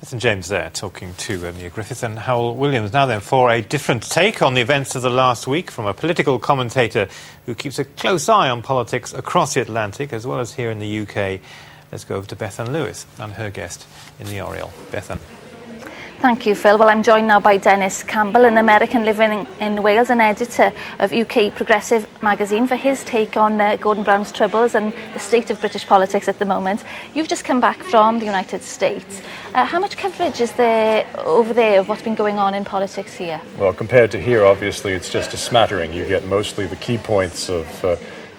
Bethan James there talking to Mia Griffith and Howell Williams. Now then, for a different take on the events of the last week from a political commentator who keeps a close eye on politics across the Atlantic as well as here in the UK, let's go over to Bethan Lewis and her guest in the Oriel. Bethan. Thank you, Phil. Well, I'm joined now by Denis Campbell, an American living in Wales and editor of UK Progressive magazine, for his take on Gordon Brown's troubles and the state of British politics at the moment. You've just come back from the United States. How much coverage is there over there of what's been going on in politics here? Well, compared to here, obviously, it's just a smattering. You get mostly the key points of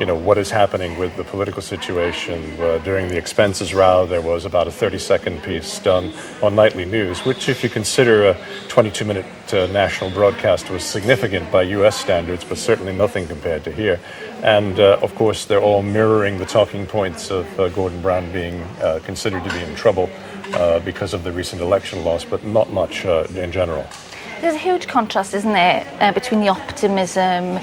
what is happening with the political situation. During the expenses row, there was about a 30-second piece done on nightly news, which, if you consider a 22-minute national broadcast, was significant by U.S. standards, but certainly nothing compared to here. And, of course, they're all mirroring the talking points of Gordon Brown being considered to be in trouble because of the recent election loss, but not much in general. There's a huge contrast, isn't there, between the optimism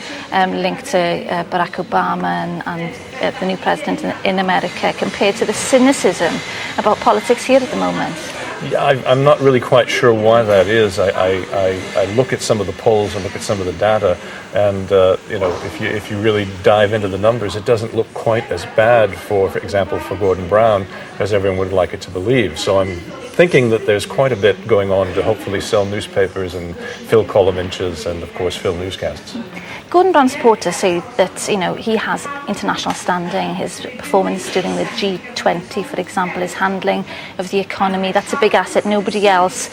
linked to Barack Obama and the new president in America compared to the cynicism about politics here at the moment. Yeah, I'm not really quite sure why that is. I look at some of the polls and look at some of the data, and if you really dive into the numbers, it doesn't look quite as bad, for example, for Gordon Brown as everyone would like it to believe. So I'm thinking that there's quite a bit going on to hopefully sell newspapers and fill column inches and, of course, fill newscasts. Gordon Brown supporters say that he has international standing. His performance during the G20, for example, his handling of the economy, that's a big asset. Nobody else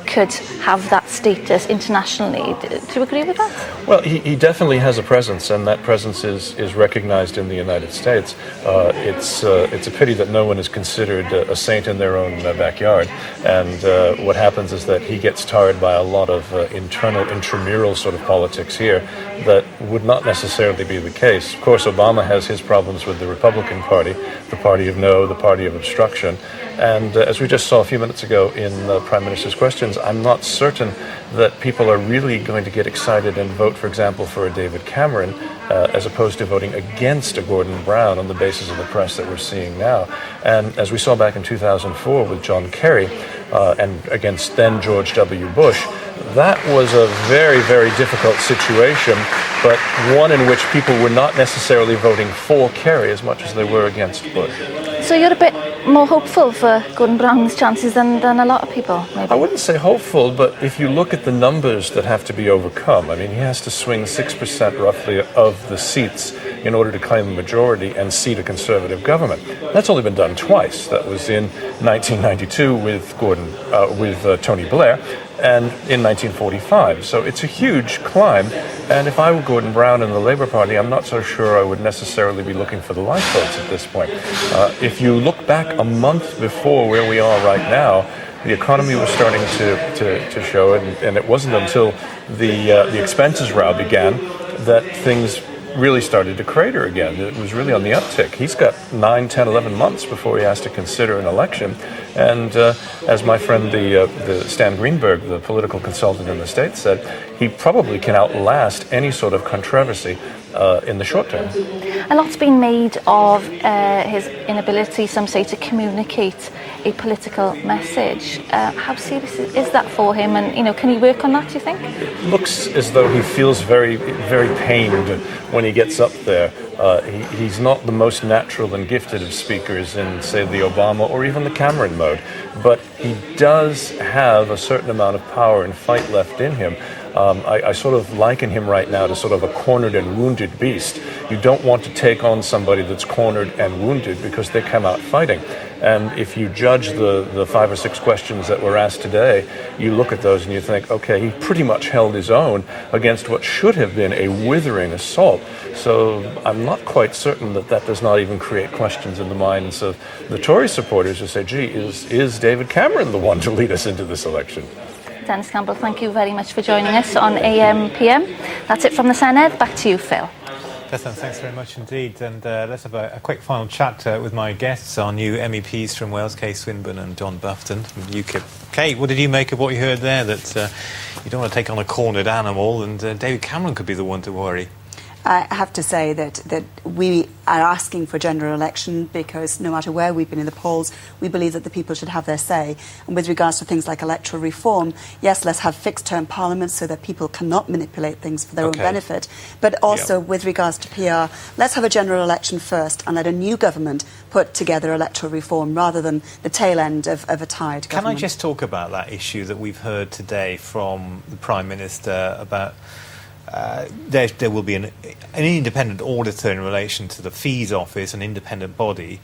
could have that status internationally. Do you agree with that? Well, he definitely has a presence, and that presence is recognized in the United States. It's a pity that no one is considered a saint in their own backyard. And what happens is that he gets tarred by a lot of internal, intramural sort of politics here that would not necessarily be the case. Of course, Obama has his problems with the Republican Party, the party of no, the party of obstruction. And as we just saw a few minutes ago in the Prime Minister's questions, I'm not certain that people are really going to get excited and vote, for example, for a David Cameron, as opposed to voting against a Gordon Brown on the basis of the press that we're seeing now. And as we saw back in 2004 with John Kerry and against then George W. Bush, that was a very, very difficult situation, but one in which people were not necessarily voting for Kerry as much as they were against Bush. So you're a bit more hopeful for Gordon Brown's chances than a lot of people, maybe? I wouldn't say hopeful, but if you look at the numbers that have to be overcome, I mean, he has to swing 6% roughly of the seats in order to claim a majority and seat a Conservative government. That's only been done twice. That was in 1992 with Tony Blair, and in 1945. So it's a huge climb, and if I were Gordon Brown in the Labour Party, I'm not so sure I would necessarily be looking for the lifeboats at this point. If you look back a month before where we are right now, the economy was starting to show, and it wasn't until the expenses row began that things really started to crater again. It was really on the uptick. He's got 9, 10, 11 months before he has to consider an election. And as my friend, the Stan Greenberg, the political consultant in the States, said, he probably can outlast any sort of controversy in the short term. A lot's been made of his inability, some say, to communicate a political message. How serious is that for him? And, can he work on that, do you think? It looks as though he feels very, very pained when he gets up there. He's not the most natural and gifted of speakers in, say, the Obama or even the Cameron mode, but he does have a certain amount of power and fight left in him. I sort of liken him right now to sort of a cornered and wounded beast. You don't want to take on somebody that's cornered and wounded because they come out fighting. And if you judge the 5 or 6 questions that were asked today, you look at those and you think, okay, he pretty much held his own against what should have been a withering assault. So I'm not quite certain that does not even create questions in the minds of the Tory supporters who say, gee, is David Cameron the one to lead us into this election? Denis Campbell, thank you very much for joining us on AM.PM. That's it from the Senedd. Back to you, Phil. Bethan, thanks very much indeed. And let's have a quick final chat with my guests, our new MEPs from Wales, Kay Swinburne and John Bufton from UKIP. Kay, what did you make of what you heard there, that you don't want to take on a cornered animal and David Cameron could be the one to worry? I have to say that we are asking for a general election because no matter where we've been in the polls, we believe that the people should have their say. And with regards to things like electoral reform, yes, let's have fixed-term parliaments so that people cannot manipulate things for their own benefit. But also with regards to PR, let's have a general election first and let a new government put together electoral reform rather than the tail end of a tired government. Can I just talk about that issue that we've heard today from the Prime Minister about there will be an independent auditor in relation to the Fees Office, an independent body,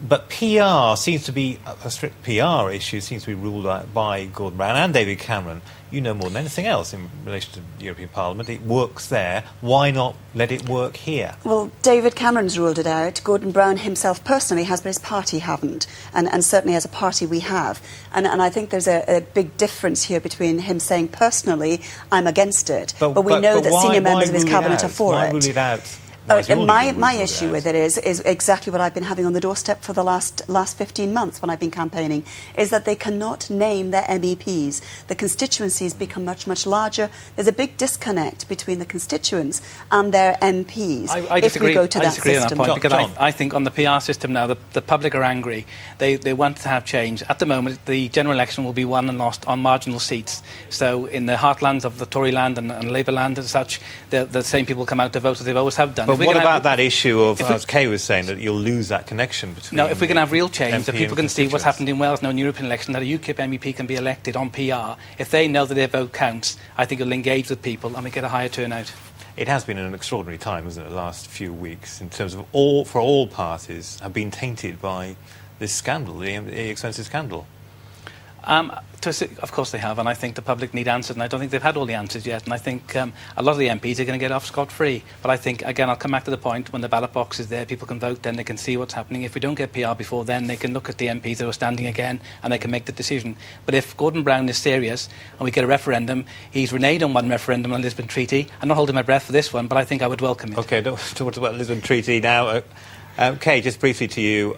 but PR seems to be, a strict PR issue seems to be ruled out by Gordon Brown and David Cameron. You know more than anything else in relation to the European Parliament. It works there. Why not let it work here? Well, David Cameron's ruled it out. Gordon Brown himself personally has, but his party haven't. And certainly as a party we have. And I think there's a big difference here between him saying personally, I'm against it, but we know that senior members of his cabinet are for it. Why rule it out? My issue with it is exactly what I've been having on the doorstep for the last 15 months when I've been campaigning, is that they cannot name their MEPs. The constituencies become much, much larger. There's a big disconnect between the constituents and their MPs. I disagree. If we go to I disagree on that point because John. I think on the PR system now, the public are angry. They want to have change. At the moment, the general election will be won and lost on marginal seats. So in the heartlands of the Tory land and Labour land and such, the same people come out to vote as they've always have done. But what about that issue of, as Kay was saying, that you'll lose that connection between... No, if we can have real change, that MP people can see what's happened in Wales now in the European election, that a UKIP MEP can be elected on PR, if they know that their vote counts, I think it'll engage with people and we get a higher turnout. It has been an extraordinary time, hasn't it, the last few weeks, in terms of all parties have been tainted by this scandal, the expensive scandal. Of course they have, and I think the public need answers, and I don't think they've had all the answers yet, and I think a lot of the MPs are going to get off scot-free. But I think, again, I'll come back to the point, when the ballot box is there, people can vote, then they can see what's happening. If we don't get PR before then, they can look at the MPs that are standing again, and they can make the decision. But if Gordon Brown is serious, and we get a referendum, he's reneged on one referendum on the Lisbon Treaty. I'm not holding my breath for this one, but I think I would welcome it. OK, don't talk about the Lisbon Treaty now. Kay, just briefly to you,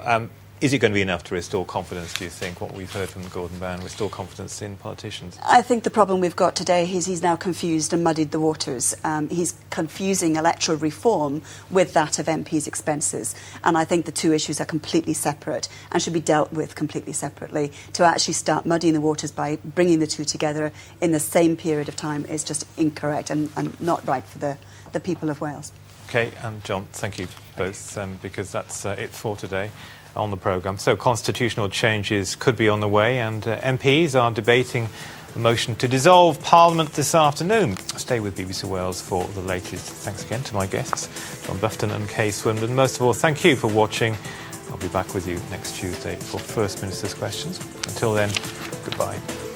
is it going to be enough to restore confidence, do you think, what we've heard from Gordon Brown, restore confidence in politicians? I think the problem we've got today is he's now confused and muddied the waters. He's confusing electoral reform with that of MPs' expenses. And I think the two issues are completely separate and should be dealt with completely separately. To actually start muddying the waters by bringing the two together in the same period of time is just incorrect and not right for the people of Wales. OK, and John, thank you both, because that's it for today on the programme. So constitutional changes could be on the way, and MPs are debating a motion to dissolve Parliament this afternoon. Stay with BBC Wales for the latest. Thanks again to my guests, John Bufton and Kay Swindon. Most of all, thank you for watching. I'll be back with you next Tuesday for First Minister's Questions. Until then, goodbye.